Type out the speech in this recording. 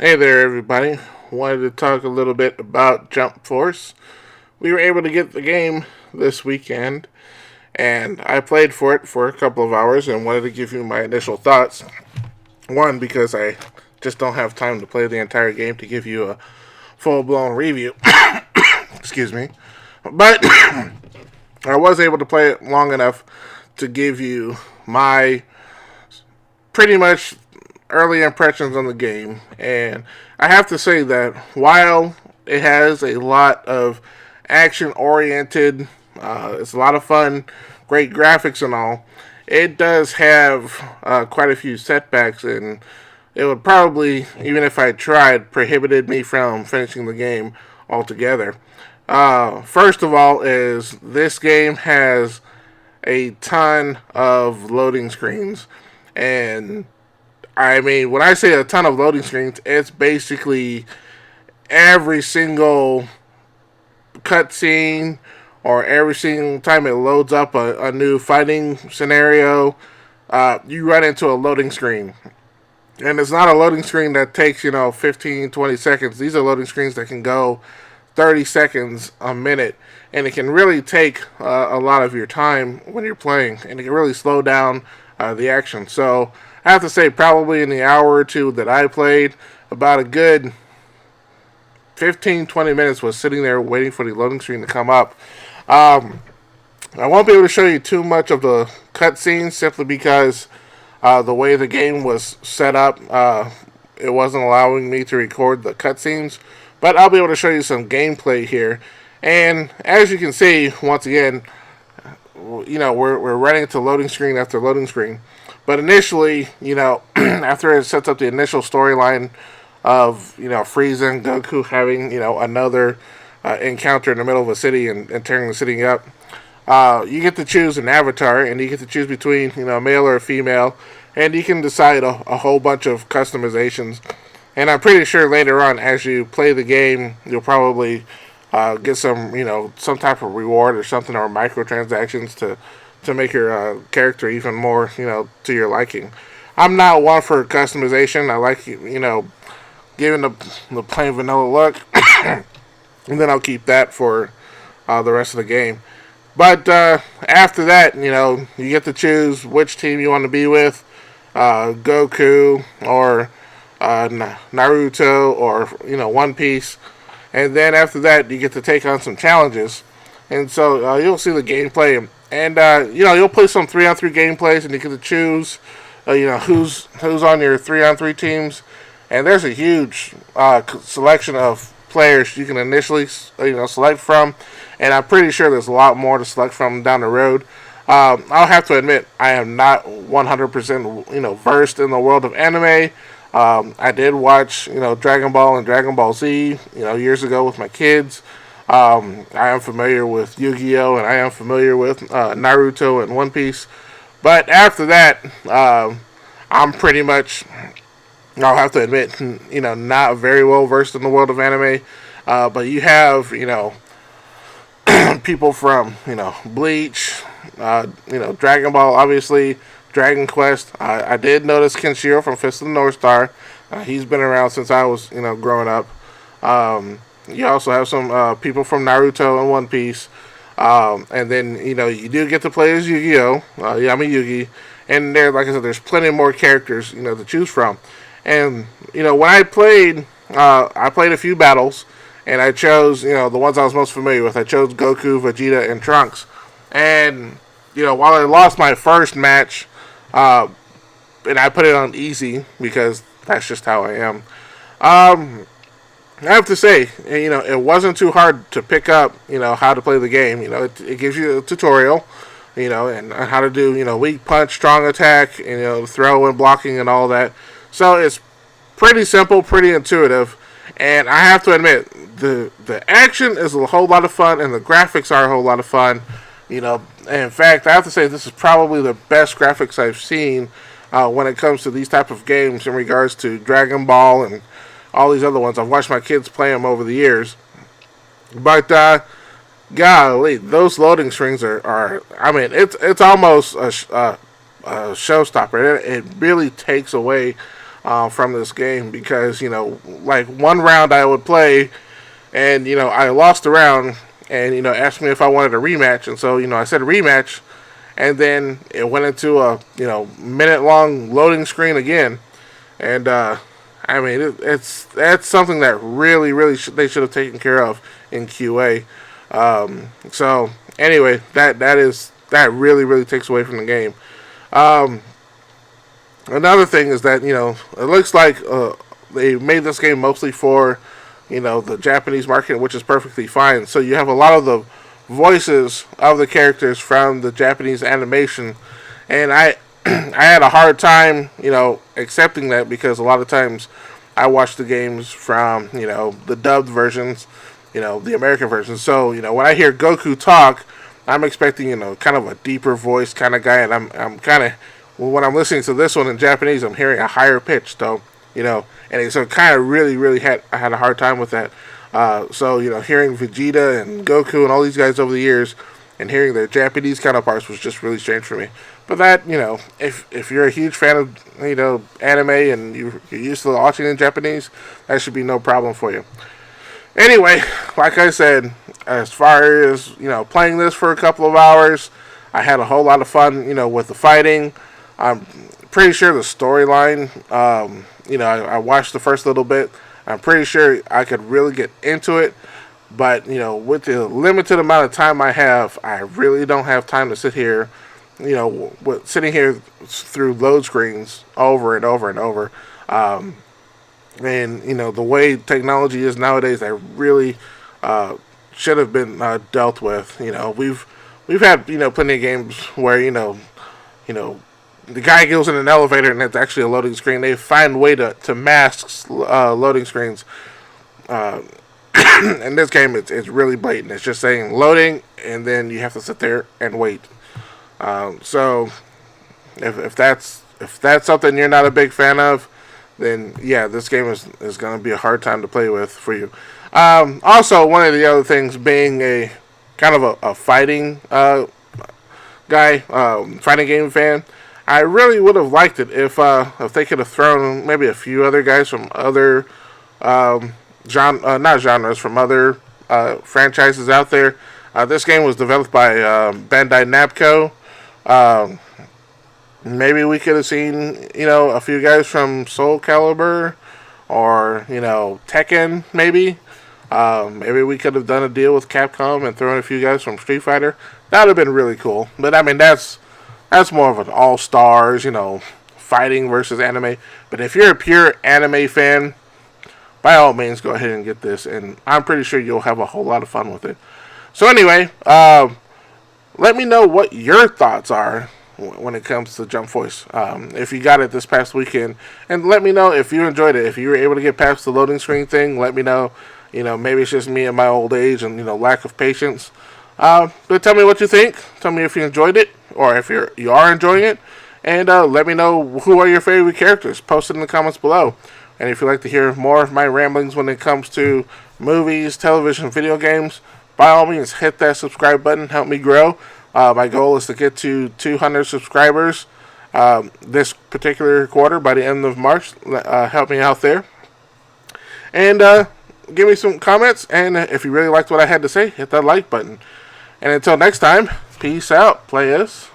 Hey there, everybody. Wanted to talk a little bit about Jump Force. We were able to get the game this weekend, and I played for it for a couple of hours and wanted to give you my initial thoughts. One, because I just don't have time to play the entire game to give you a full blown review. Excuse me. But I was able to play it long enough to give you my pretty much early impressions on the game. And I have to say that while it has a lot of action oriented, it's a lot of fun, great graphics and all, it does have quite a few setbacks, and it would probably, even if I tried, prohibited me from finishing the game altogether. First of all, is this game has a ton of loading screens, and I mean, when I say a ton of loading screens, it's basically every single cutscene or every single time it loads up a new fighting scenario, you run into a loading screen. And it's not a loading screen that takes, 15, 20 seconds. These are loading screens that can go 30 seconds, a minute. And it can really take a lot of your time when you're playing. And it can really slow down the action. So I have to say, probably in the hour or two that I played, about a good 15, 20 minutes was sitting there waiting for the loading screen to come up. I won't be able to show you too much of the cutscenes simply because the way the game was set up, it wasn't allowing me to record the cutscenes. But I'll be able to show you some gameplay here. And as you can see, once again, we're running into loading screen after loading screen. But initially, after it sets up the initial storyline of, Frieza and Goku having, another encounter in the middle of a city and tearing the city up, you get to choose an avatar, and you get to choose between, male or female, and you can decide a whole bunch of customizations. And I'm pretty sure later on, as you play the game, you'll probably get some type of reward or something, or microtransactions to make your character even more, to your liking. I'm not one for customization. I like, giving the plain vanilla look, and then I'll keep that for the rest of the game. But after that, you get to choose which team you want to be with, Goku or Naruto or One Piece, and then after that you get to take on some challenges, and so you'll see the gameplay, and you'll play some 3-on-3 gameplays, and you get to choose, who's on your 3-on-3 teams, and there's a huge selection of players you can initially select from, and I'm pretty sure there's a lot more to select from down the road. I'll have to admit I am not 100% versed in the world of anime. I did watch Dragon Ball and Dragon Ball Z years ago with my kids. I am familiar with Yu-Gi-Oh, and I am familiar with Naruto and One Piece. But after that, I'm pretty much, I'll have to admit, not very well versed in the world of anime. But you have, people from, Bleach, Dragon Ball, obviously, Dragon Quest. I did notice Kenshiro from Fist of the North Star. He's been around since I was, growing up. You also have some people from Naruto and One Piece. And then, you do get to play as Yu-Gi-Oh! Yami Yugi. And there, like I said, there's plenty more characters, to choose from. And, when I played a few battles, and I chose, the ones I was most familiar with. I chose Goku, Vegeta, and Trunks. And, while I lost my first match, and I put it on easy because that's just how I am. I have to say, it wasn't too hard to pick up, how to play the game. It gives you a tutorial, and how to do, weak punch, strong attack, and, throw and blocking and all that. So it's pretty simple, pretty intuitive. And I have to admit, the action is a whole lot of fun, and the graphics are a whole lot of fun. And in fact, I have to say this is probably the best graphics I've seen when it comes to these type of games in regards to Dragon Ball and all these other ones. I've watched my kids play them over the years. But, golly, those loading screens are I mean, it's almost a showstopper. It really takes away from this game, because like one round I would play, and I lost the round, and asked me if I wanted a rematch, and so I said rematch, and then it went into a minute long loading screen again, and I mean that's something that really they should have taken care of in QA. So anyway, that really takes away from the game. Um, Another thing is that it looks like they made this game mostly for the Japanese market, which is perfectly fine. So you have a lot of the voices of the characters from the Japanese animation, and I I had a hard time accepting that, because a lot of times I watch the games from the dubbed versions, the American versions. So when I hear Goku talk, I'm expecting kind of a deeper voice kind of guy, and I'm kind of, when I'm listening to this one in Japanese, I'm hearing a higher pitch, though, and so kind of really I had a hard time with that. So hearing Vegeta and Goku and all these guys over the years, and hearing their Japanese counterparts was just really strange for me. But that if you're a huge fan of anime, and you're used to watching in Japanese, that should be no problem for you. Anyway, like I said, as far as playing this for a couple of hours, I had a whole lot of fun with the fighting. I'm pretty sure the storyline, I watched the first little bit. I'm pretty sure I could really get into it. But, with the limited amount of time I have, I really don't have time to sit here, sitting here through load screens over and over and over. And, the way technology is nowadays, I really should have been dealt with. We've had, plenty of games where, the guy goes in an elevator and it's actually a loading screen. They find a way to mask loading screens. In this game, it's really blatant. It's just saying loading, and then you have to sit there and wait. So if that's something you're not a big fan of, then yeah, this game is going to be a hard time to play with for you. Also, one of the other things, being a kind of a fighting guy, fighting game fan, I really would have liked it if they could have thrown maybe a few other guys from other not genres, from other franchises out there. This game was developed by Bandai Namco. Maybe we could have seen a few guys from Soul Calibur, or Tekken. Maybe we could have done a deal with Capcom and thrown a few guys from Street Fighter. That would have been really cool. But I mean, that's more of an all stars, fighting versus anime. But if you're a pure anime fan, by all means, go ahead and get this, and I'm pretty sure you'll have a whole lot of fun with it. So anyway, let me know what your thoughts are when it comes to Jump Force. If you got it this past weekend, and let me know if you enjoyed it. If you were able to get past the loading screen thing, let me know. Maybe it's just me and my old age and lack of patience. But tell me what you think. Tell me if you enjoyed it, or if you are enjoying it, and let me know who are your favorite characters. Post it in the comments below. And if you'd like to hear more of my ramblings when it comes to movies, television, video games, by all means, hit that subscribe button. Help me grow. My goal is to get to 200 subscribers this particular quarter by the end of March. Help me out there. And give me some comments. And if you really liked what I had to say, hit that like button. And until next time, peace out, players.